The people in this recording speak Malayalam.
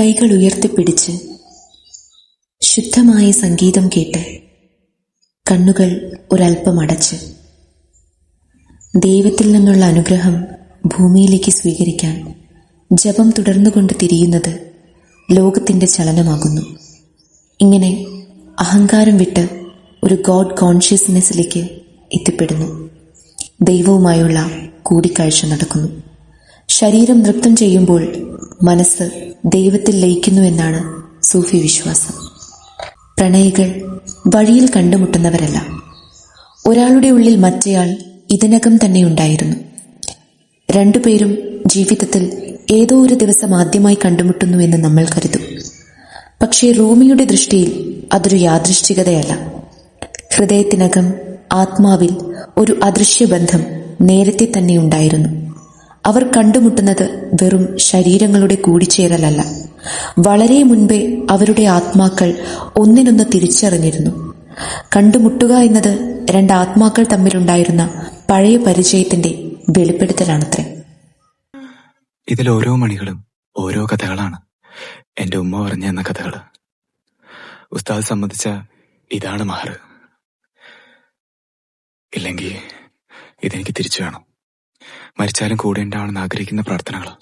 കൈകൾ ഉയർത്തിപ്പിടിച്ച് ശുദ്ധമായ സംഗീതം കേട്ട് കണ്ണുകൾ ഒരൽപ്പം അടച്ച് ദൈവത്തിൽ നിന്നുള്ള അനുഗ്രഹം ഭൂമിയിലേക്ക് സ്വീകരിക്കാൻ ജപം തുടർന്നുകൊണ്ട് തിരിയുന്നത് ലോകത്തിൻ്റെ ചലനമാകുന്നു. ഇങ്ങനെ അഹങ്കാരം വിട്ട് ഒരു ഗോഡ് കോൺഷ്യസ്നെസ്സിലേക്ക് എത്തിപ്പെടുന്നു. ദൈവവുമായുള്ള കൂടിക്കാഴ്ച നടക്കുന്നു. ശരീരം നൃത്തം ചെയ്യുമ്പോൾ മനസ്സ് ദൈവത്തിൽ ലയിക്കുന്നു എന്നാണ് സൂഫി വിശ്വാസം. പ്രണയികൾ വഴിയിൽ കണ്ടുമുട്ടുന്നവരല്ല. ഒരാളുടെ ഉള്ളിൽ മറ്റേയാൾ ഇതിനകം തന്നെ ഉണ്ടായിരുന്നു. രണ്ടുപേരും ജീവിതത്തിൽ ഏതോ ഒരു ദിവസം ആദ്യമായി കണ്ടുമുട്ടുന്നു എന്ന് നമ്മൾ കരുതും. പക്ഷേ റൂമിയുടെ ദൃഷ്ടിയിൽ അതൊരു യാദൃശ്ചികതയല്ല. ഹൃദയത്തിനകം ആത്മാവിൽ ഒരു അദൃശ്യബന്ധം നേരത്തെ തന്നെ ഉണ്ടായിരുന്നു. അവർ കണ്ടുമുട്ടുന്നത് വെറും ശരീരങ്ങളുടെ കൂടിച്ചേരലല്ല. വളരെ മുൻപേ അവരുടെ ആത്മാക്കൾ ഒന്നിനൊന്ന് തിരിച്ചറിഞ്ഞിരുന്നു. കണ്ടുമുട്ടുക എന്നത് രണ്ട് ആത്മാക്കൾ തമ്മിലുണ്ടായിരുന്ന പഴയ പരിചയത്തിന്റെ വെളിപ്പെടുത്തലാണത്രേ. ഇതിൽ ഓരോ മണികളും ഓരോ കഥകളാണ്. എന്റെ ഉമ്മ പറഞ്ഞു തന്ന കഥകള്. ഉസ്താദ് സമ്മതിച്ച ഇതാണ് മഹർ. ഇല്ലെങ്കിൽ ഇതെനിക്ക് തിരിച്ചു വേണം. മരിച്ചാലും കൂടെ ഉണ്ടാവണമെന്ന് ആഗ്രഹിക്കുന്ന പ്രാർത്ഥനകളാണ്.